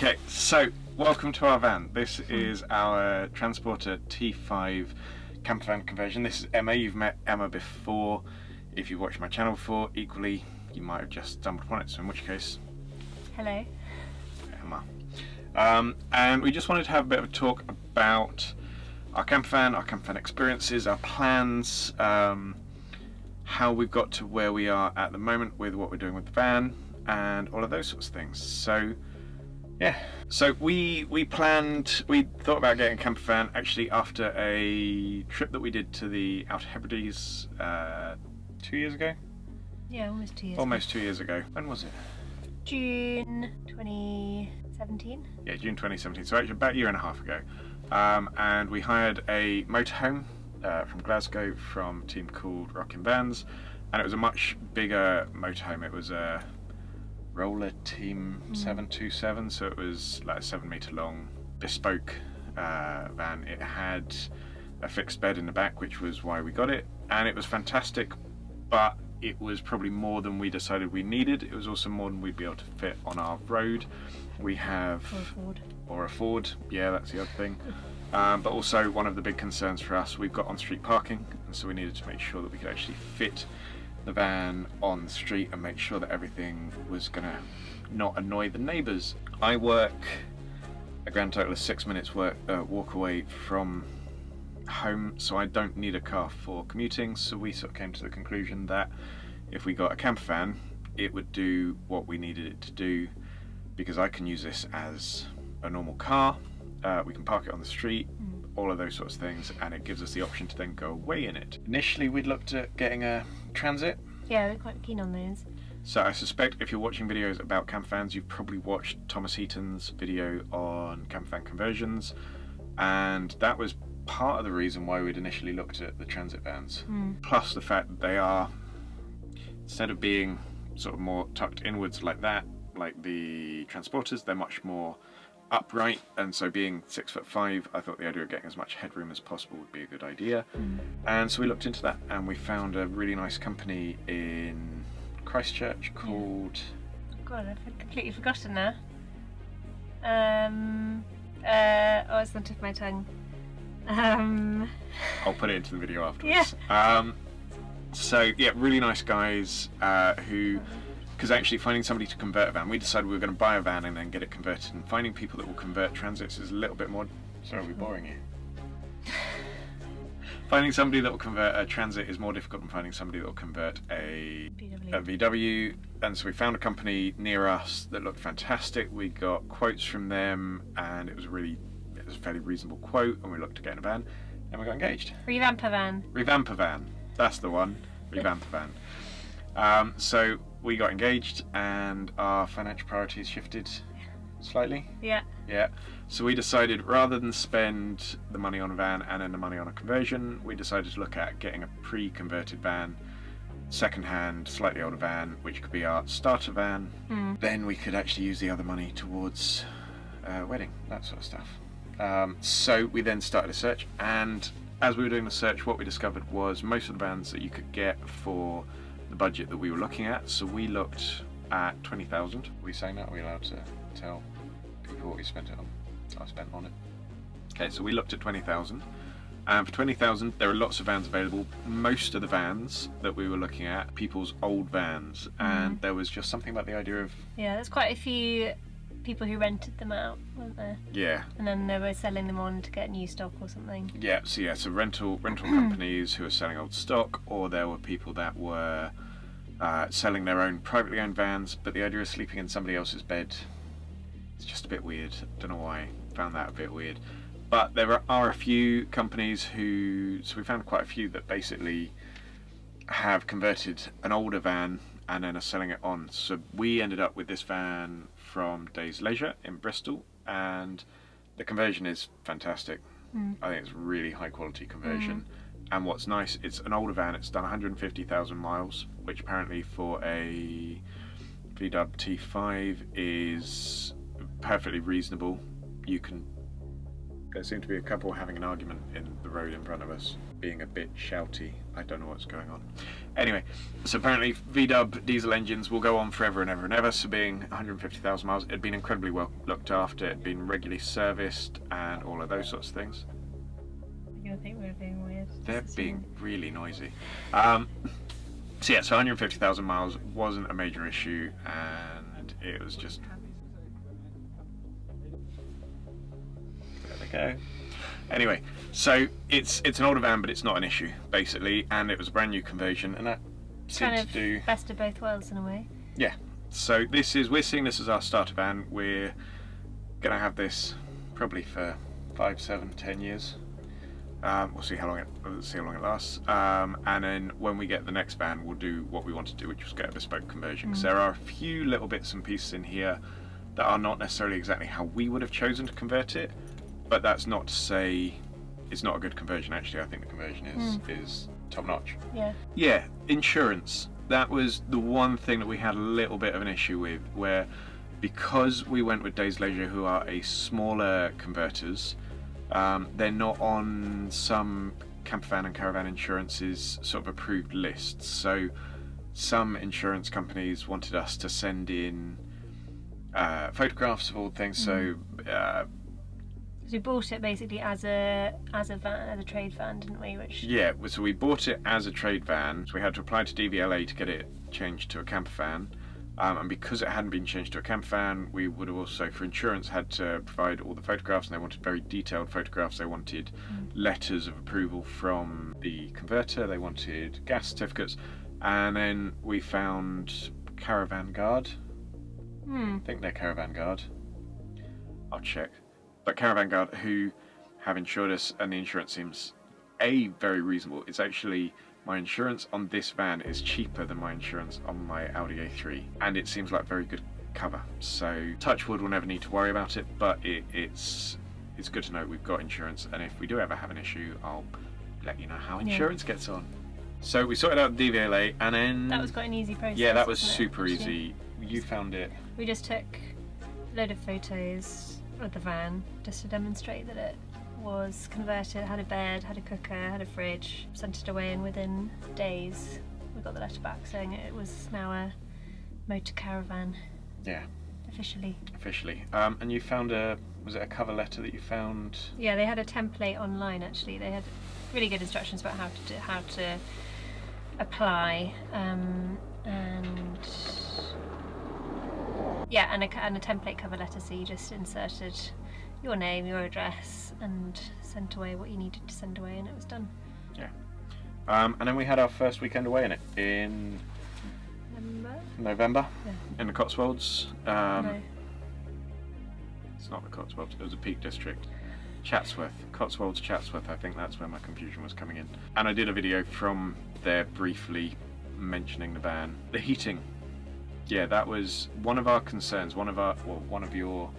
Okay, so welcome to our van. This is our Transporter T5 campervan conversion. This is Emma. You've met Emma before. If you've watched my channel before, equally you might have just stumbled upon it, so in which case, hello Emma. And we just wanted to have a bit of a talk about our campervan experiences, our plans, how we've got to where we are at the moment with what we're doing with the van and all of those sorts of things. So yeah, so we thought about getting a campervan actually after a trip that we did to the Outer Hebrides 2 years ago. Yeah, almost 2 years. Almost 2 years ago. When was it? June 2017. Yeah, June 2017. So actually about a year and a half ago. And we hired a motorhome from Glasgow from a team called Rockin' Vans, and it was a much bigger motorhome. It was a Roller Team 727, so it was like a 7 metre long bespoke van. It had a fixed bed in the back, which was why we got it, and it was fantastic, but it was probably more than we decided we needed. It was also more than we'd be able to fit on our road. We have or a Ford, yeah, that's the other thing. But also one of the big concerns for us, we've got on-street parking, and so we needed to make sure that we could actually fit the van on the street and make sure that everything was gonna not annoy the neighbours. I work a grand total of 6 minutes walk away from home, so I don't need a car for commuting, so we sort of came to the conclusion that if we got a camper van, it would do what we needed it to do, because I can use this as a normal car, we can park it on the street, all of those sorts of things, and it gives us the option to then go away in it. Initially we'd looked at getting a Transit. Yeah, we're quite keen on those. So I suspect if you're watching videos about campervans, you've probably watched Thomas Heaton's video on campervan conversions, and that was part of the reason why we'd initially looked at the Transit vans. Plus the fact that they are, instead of being sort of more tucked inwards like that, like the Transporters, they're much more upright, and so being 6'5", I thought the idea of getting as much headroom as possible would be a good idea. And so we looked into that, and we found a really nice company in Christchurch called... God, I've completely forgotten now. Oh, it's on the tip of my tongue. I'll put it into the video afterwards. Yeah. So yeah, really nice guys who... Because actually finding somebody to convert a van, we decided we were going to buy a van and then get it converted, and finding people that will convert Transits is a little bit more... Sorry, are we boring you? Finding somebody that will convert a Transit is more difficult than finding somebody that will convert a VW, and so we found a company near us that looked fantastic. We got quotes from them, and it was a fairly reasonable quote, and we looked at getting a van, and we got engaged. Revamp a van. Revamp a van, that's the one. Revamp a van. So we got engaged, and our financial priorities shifted slightly. Yeah. Yeah. So we decided, rather than spend the money on a van and then the money on a conversion, we decided to look at getting a pre-converted van, second-hand, slightly older van, which could be our starter van. Then we could actually use the other money towards wedding, that sort of stuff. So we then started a search, and as we were doing the search, what we discovered was most of the vans that you could get for the budget that we were looking at. So we looked at 20,000. Are we saying that? Are we allowed to tell people what we spent it on? I spent on it. Okay, so we looked at 20,000, and for 20,000 there are lots of vans available. Most of the vans that we were looking at, people's old vans, and there was just something about the idea of... Yeah, there's quite a few people who rented them out, weren't there? Yeah. And then they were selling them on to get new stock or something. Yeah, so rental companies who were selling old stock, or there were people that were selling their own privately owned vans, but the idea of sleeping in somebody else's bed, it's just a bit weird. Don't know why I found that a bit weird. But there are a few companies who, so we found quite a few that basically have converted an older van and then are selling it on. So we ended up with this van from Days Leisure in Bristol, and the conversion is fantastic. I think it's a really high quality conversion. And what's nice, it's an older van, it's done 150,000 miles, which apparently for a VW T5 is perfectly reasonable. You can There seemed to be a couple having an argument in the road in front of us, being a bit shouty. I don't know what's going on. Anyway, so apparently VW diesel engines will go on forever and ever and ever, so being 150,000 miles, it had been incredibly well looked after, it had been regularly serviced and all of those sorts of things. You think we're being weird? They're being really noisy. So yeah, so 150,000 miles wasn't a major issue, and it was just... There we go. Anyway, so it's an older van, but it's not an issue, basically, and it was a brand new conversion, and that seemed to do... best of both worlds in a way. Yeah, so we're seeing this as our starter van. We're going to have this probably for 5, 7, 10 years. We'll see how long it lasts, and then when we get the next van, we'll do what we want to do, which is get a bespoke conversion. Because there are a few little bits and pieces in here that are not necessarily exactly how we would have chosen to convert it, but that's not to say it's not a good conversion. Actually, I think the conversion is top notch. Yeah. Yeah, insurance. That was the one thing that we had a little bit of an issue with, where because we went with Days Leisure, who are a smaller converters, they're not on some campervan and caravan insurance's sort of approved lists. So some insurance companies wanted us to send in photographs of all things. So we bought it basically as a trade van, didn't we? Yeah, so we bought it as a trade van, so we had to apply to DVLA to get it changed to a campervan. And because it hadn't been changed to a campervan, we would have also, for insurance, had to provide all the photographs, and they wanted very detailed photographs. They wanted letters of approval from the converter, they wanted gas certificates, and then we found Caravan Guard. I think they're Caravan Guard. I'll check. But Caravan Guard, who have insured us, and the insurance seems very reasonable. It's actually, my insurance on this van is cheaper than my insurance on my Audi A3, and it seems like very good cover. So touch wood, we'll never need to worry about it, but it's good to know we've got insurance, and if we do ever have an issue, I'll let you know how insurance gets on. So we sorted out the DVLA, and then that was quite an easy process. Yeah, that was super easy. You found it. We just took a load of photos of the van just to demonstrate that it was converted, had a bed, had a cooker, had a fridge, sent it away, and within days we got the letter back saying it was now a motor caravan. Yeah. Officially. And you found was it a cover letter that you found? Yeah, they had a template online actually. They had really good instructions about how to apply, and yeah, and a template cover letter, so you just inserted your name, your address, and sent away what you needed to send away, and it was done. Yeah. And then we had our first weekend away in it in November, yeah. In the Cotswolds. No. It's not the Cotswolds, it was a Peak District. Chatsworth, Cotswolds, Chatsworth, I think that's where my confusion was coming in. And I did a video from there briefly mentioning the van. The heating. Yeah, that was one of our concerns, one of your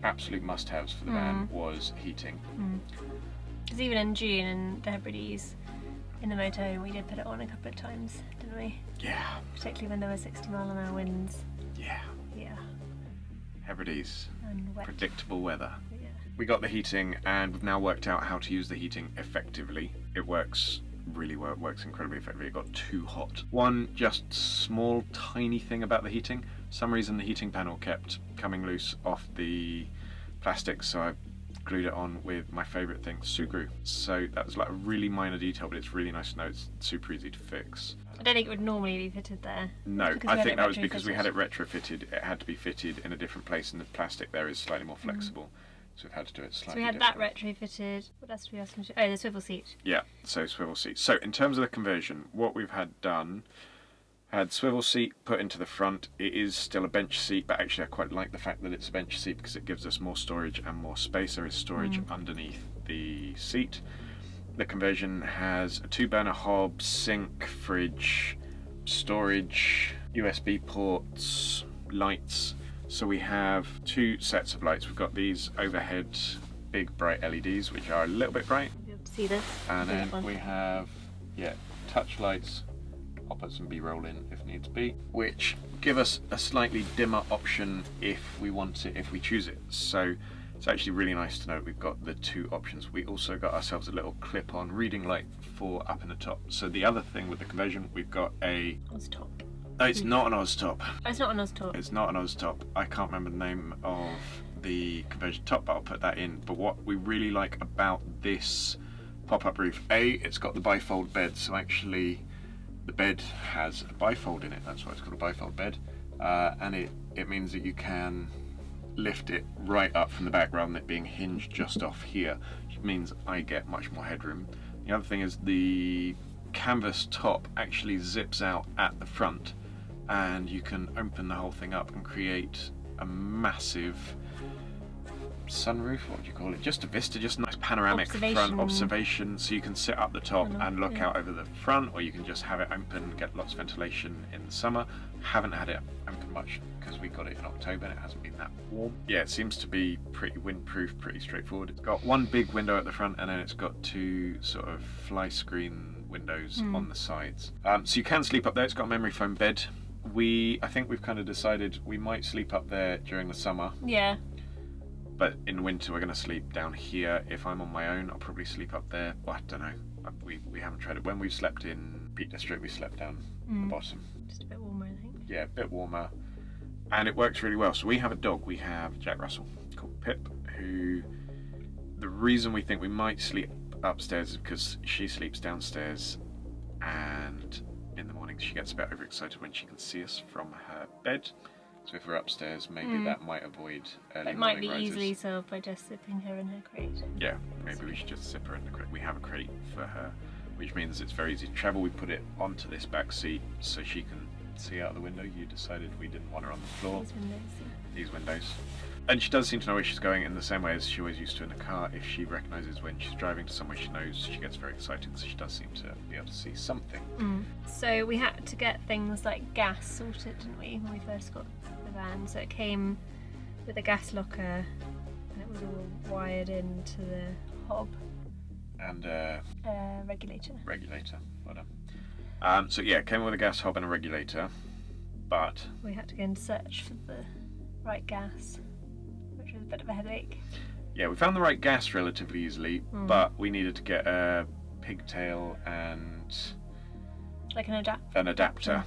absolute must-haves for the van was heating. Because even in June in the Hebrides, in the motorhome, we did put it on a couple of times, didn't we? Yeah. Particularly when there were 60-mile-an-hour winds. Yeah. Yeah. Hebrides. And wet. Predictable weather. Yeah. We got the heating, and we've now worked out how to use the heating effectively. It works really well, it works incredibly effectively. It got too hot. One just small tiny thing about the heating, for some reason the heating panel kept coming loose off the plastic, so I glued it on with my favourite thing, Sugru. So that was like a really minor detail, but it's really nice to know it's super easy to fix. I don't think it would normally be fitted there. No, I think that was because we had it retrofitted. It had to be fitted in a different place, and the plastic there is slightly more flexible. So we've had to do it slightly different. So we had that retrofitted. What else did we ask him to do? Oh, the swivel seat. Yeah, so swivel seat. So in terms of the conversion, what we've had done, had swivel seat put into the front. It is still a bench seat, but actually I quite like the fact that it's a bench seat because it gives us more storage and more space. There is storage underneath the seat. The conversion has a 2-burner hob, sink, fridge, storage, USB ports, lights. So we have 2 sets of lights. We've got these overhead big bright LEDs, which are a little bit bright. You'll be able to see this. And then we have, touch lights. I'll put some B-roll in if needs be, which give us a slightly dimmer option if we want it, if we choose it. So It's actually really nice to know we've got the two options. We also got ourselves a little clip-on reading light for up in the top. So the other thing with the conversion, we've got a... Oz top. No, it's not an Oz top. Oh, it's not an Oz top. It's not an Oz top. I can't remember the name of the conversion top, but I'll put that in. But what we really like about this pop-up roof, it's got the bifold bed. So actually the bed has a bifold in it. That's why it's called a bifold bed. And it means that you can lift it right up from the back rather than it being hinged just off here, which means I get much more headroom. The other thing is the canvas top actually zips out at the front, and you can open the whole thing up and create a massive sunroof, what do you call it? Just a vista, just a nice panoramic front observation, so you can sit up the top and look out over the front, or you can just have it open, get lots of ventilation in the summer. Haven't had it open much because we got it in October and it hasn't been that warm. Yeah, it seems to be pretty windproof, pretty straightforward. It's got one big window at the front, and then it's got two sort of fly screen windows on the sides. So you can sleep up there. It's got a memory foam bed. I think we've kind of decided we might sleep up there during the summer. Yeah. But in winter we're going to sleep down here. If I'm on my own, I'll probably sleep up there. Well, I don't know. We haven't tried it. When we've slept in Peak District, we slept down the bottom. Just a bit warmer, I think. Yeah, a bit warmer. And it works really well. So we have a dog. We have Jack Russell called Pip, who... The reason we think we might sleep upstairs is because she sleeps downstairs, and in the mornings she gets a bit overexcited when she can see us from her bed. So if we're upstairs, maybe that might avoid early It might morning be rises. easily solved by just sipping her in her crate. Yeah, maybe we should just zip her in the crate. We have a crate for her, which means it's very easy to travel. We put it onto this back seat so she can see out the window. You decided we didn't want her on the floor. These windows. These windows. And she does seem to know where she's going in the same way as she always used to in the car. If she recognises when she's driving to somewhere she knows, she gets very excited, so she does seem to be able to see something. So we had to get things like gas sorted, didn't we, when we first got the van? So it came with a gas locker, and it was all wired into the hob. And regulator. Regulator, well done. So yeah, it came with a gas hob and a regulator, but... We had to go and search for the right gas, which was a bit of a headache. Yeah, we found the right gas relatively easily, but we needed to get a pigtail and like an adapter,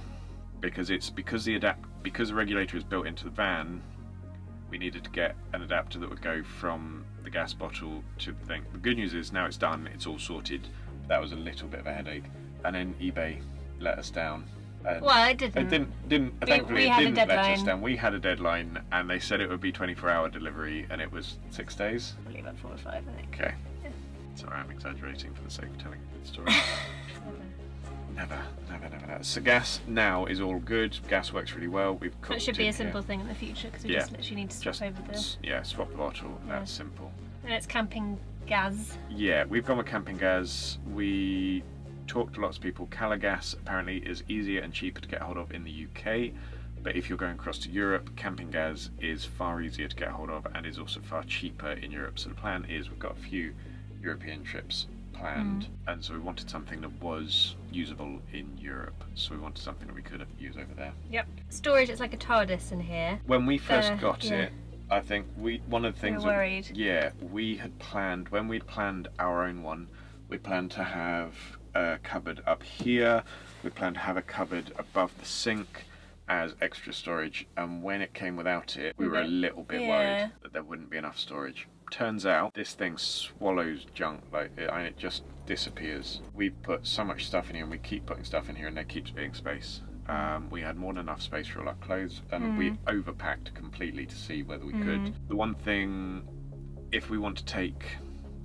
because the regulator is built into the van. We needed to get an adapter that would go from the gas bottle to the thing. The good news is now it's done, it's all sorted. That was a little bit of a headache, and then eBay let us down. Well, it didn't. It didn't. Thankfully, it didn't let us down. We had a deadline, and they said it would be 24-hour delivery, and it was 6 days. Probably about 4 or 5, I think. Okay. Yeah. Sorry, I'm exaggerating for the sake of telling a good story. Never. So gas now is all good. Gas works really well. We've cooked. It should be a simple thing in the future because we just literally need to swap over the. Yeah, swap the bottle. That's simple. And it's camping gas. Yeah, we've gone with camping gas. We talked to lots of people. Calagas apparently is easier and cheaper to get hold of in the UK, but if you're going across to Europe, camping gas is far easier to get hold of and is also far cheaper in Europe. So the plan is we've got a few European trips planned, and so we wanted something that was usable in Europe. So we wanted something that we could use over there. Yep. Storage, it's like a TARDIS in here. When we first got it, I think one of the things we were worried. We had planned, when we'd planned our own one, we planned to have a cupboard up here, we planned to have a cupboard above the sink as extra storage, and when it came without it, we were a little bit worried that there wouldn't be enough storage. Turns out this thing swallows junk, and it just disappears. We've put so much stuff in here, and we keep putting stuff in here, and there keeps being space. We had more than enough space for all our clothes, and we overpacked completely to see whether we could. The one thing, if we want to take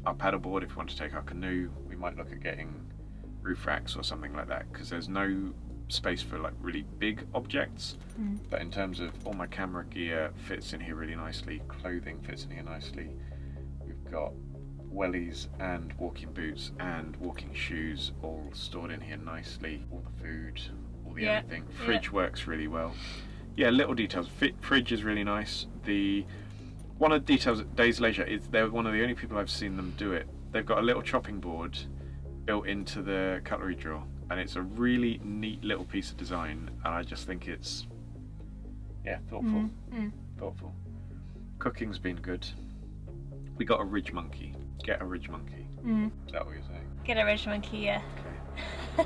our paddleboard, if we want to take our canoe, we might look at getting roof racks or something like that, because there's no space for like really big objects. But in terms of all my camera gear fits in here really nicely, clothing fits in here nicely. We've got wellies and walking boots and walking shoes all stored in here nicely. All the food, all the everything. Fridge works really well. Yeah, little details. Fridge is really nice. One of the details at Days Leisure is they're one of the only people I've seen them do it. They've got a little chopping board built into the cutlery drawer, and it's a really neat little piece of design, and I just think it's thoughtful. Thoughtful. Cooking's been good. We got a Ridgemonkey. Get a Ridgemonkey. Is that what you're saying? Get a Ridgemonkey, yeah. Okay.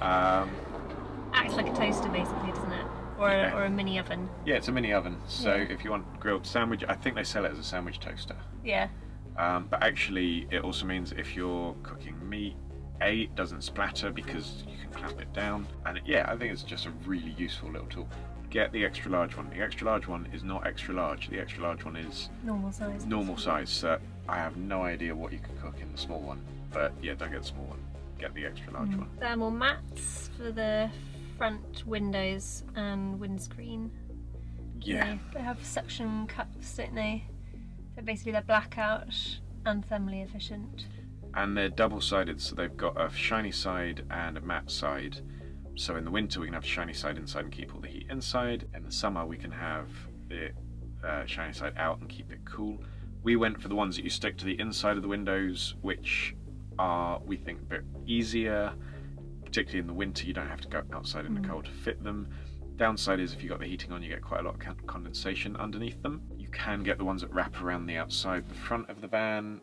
Acts like a toaster basically, doesn't it? Or a mini oven. Yeah, it's a mini oven. So if you want grilled sandwich, I think they sell it as a sandwich toaster. Yeah. But actually, it also means if you're cooking meat, it doesn't splatter because you can clamp it down. And yeah, I think it's just a really useful little tool. Get the extra large one. The extra large one is not extra large. The extra large one is normal size. Normal size. So I have no idea what you can cook in the small one. But yeah, don't get the small one. Get the extra large one. Thermal mats for the front windows and windscreen. Yeah. They have suction cups, don't they? So basically they're blackout and thermally efficient. And they're double-sided, so they've got a shiny side and a matte side. So in the winter we can have a shiny side inside and keep all the heat inside. In the summer we can have the shiny side out and keep it cool. We went for the ones that you stick to the inside of the windows, which are, we think, a bit easier. Particularly in the winter, you don't have to go outside in the cold to fit them. Downside is if you've got the heating on, you get quite a lot of condensation underneath them. You can get the ones that wrap around the outside, the front of the van,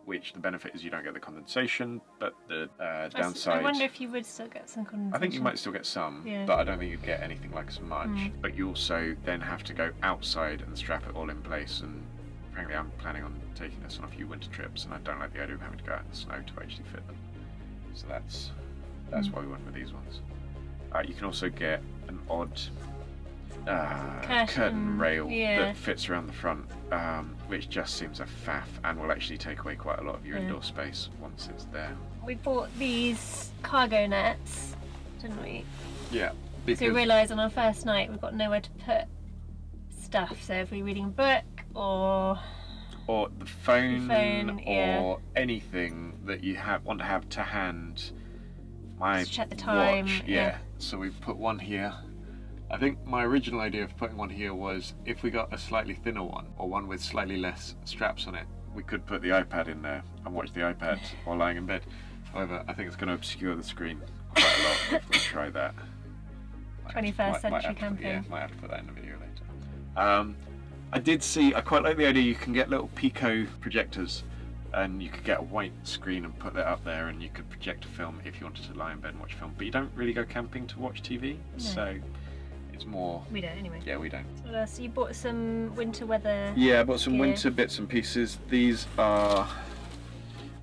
which the benefit is you don't get the condensation, but the downside... I wonder if you would still get some condensation. I think you might still get some, but I don't think you'd get anything like as much. But you also then have to go outside and strap it all in place, and frankly I'm planning on taking this on a few winter trips, and I don't like the idea of having to go out in the snow to actually fit them. So that's why we went with these ones. You can also get an odd curtain rail that fits around the front, which just seems a faff and will actually take away quite a lot of your indoor space once it's there. We bought these cargo nets, didn't we? Yeah. So we realised on our first night we've got nowhere to put stuff, so if we're reading a book or the phone or anything that you want to have to hand. My check the time. Watch, yeah. So we've put one here. I think my original idea of putting one here was if we got a slightly thinner one or one with slightly less straps on it, we could put the iPad in there and watch the iPad while lying in bed. However, I think it's going to obscure the screen quite a lot if we try that. 21st century camping. Yeah, might have to put that in the video later. I did see, I quite like the idea you can get little Pico projectors, and you could get a white screen and put that up there, and you could project a film if you wanted to lie in bed and watch a film. But you don't really go camping to watch TV, so it's more... We don't anyway. Yeah, we don't. So what else? You bought some winter weather Yeah, I bought some gear. winter bits and pieces. These are...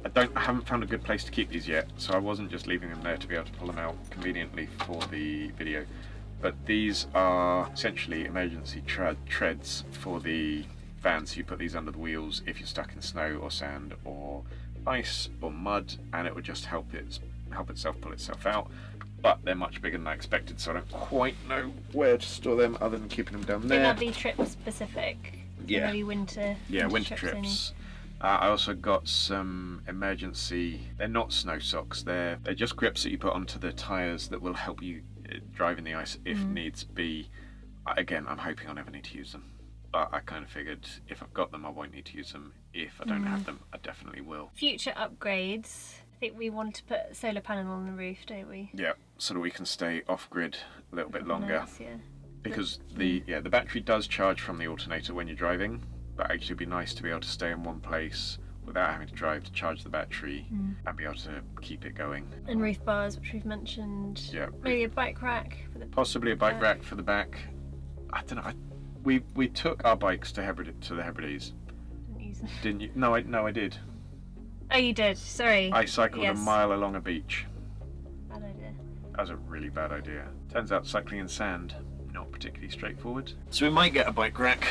I haven't found a good place to keep these yet, so I wasn't just leaving them there to be able to pull them out conveniently for the video. But these are essentially emergency treads for the van, so you put these under the wheels if you're stuck in snow or sand or ice or mud, and it would just help itself pull itself out. But they're much bigger than I expected, so I don't quite know where to store them other than keeping them down there. They might be trip specific. Yeah. Maybe winter. Yeah, winter trips. I also got some emergency. They're not snow socks. They're just grips that you put onto the tyres that will help you drive in the ice if needs be. Again, I'm hoping I'll never need to use them. But I kind of figured if I've got them, I won't need to use them. If I don't have them, I definitely will. Future upgrades. I think we want to put a solar panel on the roof, don't we? Yeah, so that we can stay off-grid a little bit longer. Nice, yeah. Because the battery does charge from the alternator when you're driving, but actually it'd be nice to be able to stay in one place without having to drive to charge the battery and be able to keep it going. And roof bars, which we've mentioned. Yeah. Maybe a bike rack for the possibly a bike rack for the back. I don't know. We took our bikes to the Hebrides. Didn't use them. Didn't you? No, I did. Oh, you did. Sorry. I cycled a mile along a beach. Bad idea. That was a really bad idea. Turns out cycling in sand not particularly straightforward. So we might get a bike rack,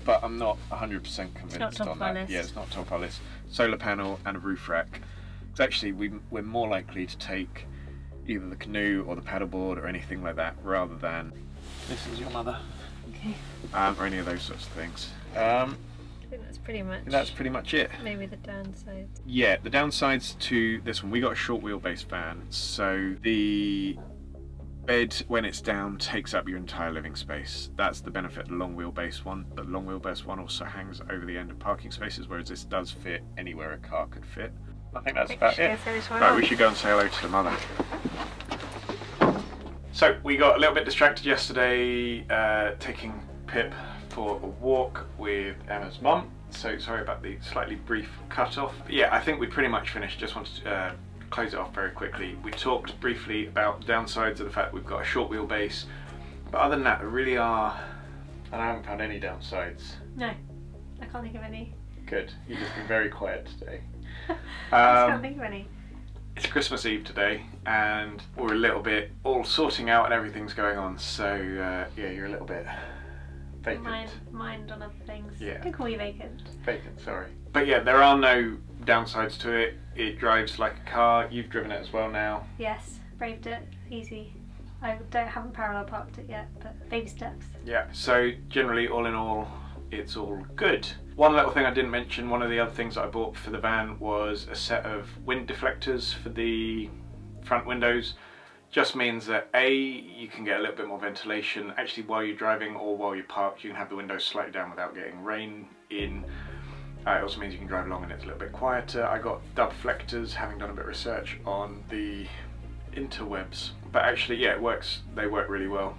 but I'm not 100% convinced on that. Yeah, it's not top of our list. Solar panel and a roof rack. Because actually we're more likely to take either the canoe or the paddleboard or anything like that rather than this is your mother. Okay. Or any of those sorts of things. I think that's pretty much it. Maybe the downsides. Yeah, the downsides to this one, we got a short wheelbase van, so the bed when it's down takes up your entire living space. That's the benefit of the long wheelbase one, but the long wheelbase one also hangs over the end of parking spaces, whereas this does fit anywhere a car could fit. I think that's about it. Right, we should go and say hello to the mother. So we got a little bit distracted yesterday taking Pip for a walk with Emma's mum. So sorry about the slightly brief cut off. Yeah, I think we pretty much finished. Just wanted to close it off very quickly. We talked briefly about the downsides of the fact that we've got a short wheelbase, but other than that, there really are, and I haven't found any downsides. No, I can't think of any. Good, you've just been very quiet today. I just can't think of any. It's Christmas Eve today, and we're a little bit all sorting out and everything's going on, so yeah, you're a little bit vacant. Mind on other things. Yeah. Don't call you vacant. Vacant, sorry. But yeah, there are no downsides to it. It drives like a car. You've driven it as well now. Yes, braved it. Easy. I haven't parallel parked it yet, but baby steps. Yeah, so generally, all in all, it's all good. One little thing I didn't mention, one of the other things that I bought for the van was a set of wind deflectors for the front windows. Just means that A, you can get a little bit more ventilation actually while you're driving, or while you're parked you can have the windows slightly down without getting rain in. It also means you can drive along and it's a little bit quieter. I got deflectors, having done a bit of research on the interwebs. But actually, yeah, it works. They work really well.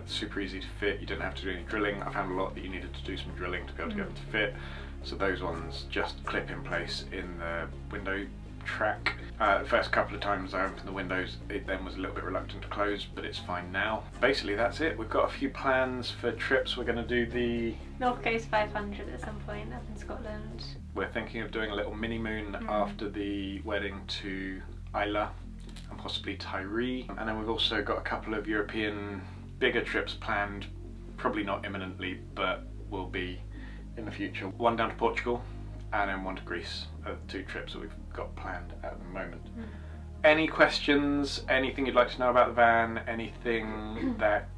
Super easy to fit. You don't have to do any drilling. I found a lot that you needed to do some drilling to be able to get them to fit. So those ones just clip in place in the window track. The first couple of times I opened the windows, it then was a little bit reluctant to close, but it's fine now. Basically that's it. We've got a few plans for trips. We're going to do the North Coast 500 at some point up in Scotland. We're thinking of doing a little mini moon after the wedding to Isla and possibly Tyree. And then we've also got a couple of European bigger trips planned, probably not imminently, but will be in the future. One down to Portugal and then one to Greece are the two trips that we've got planned at the moment. Any questions, anything you'd like to know about the van, anything that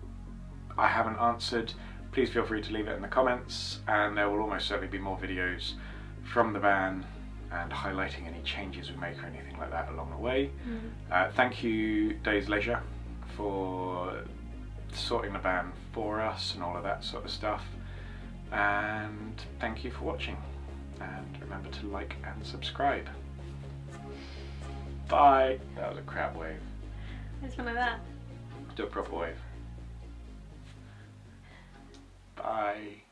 I haven't answered, please feel free to leave it in the comments, and there will almost certainly be more videos from the van and highlighting any changes we make or anything like that along the way. Thank you Days Leisure for sorting the van for us and all of that sort of stuff, and thank you for watching, and remember to like and subscribe. Bye. That was a crap wave. It's one of that. Do a proper wave. Bye.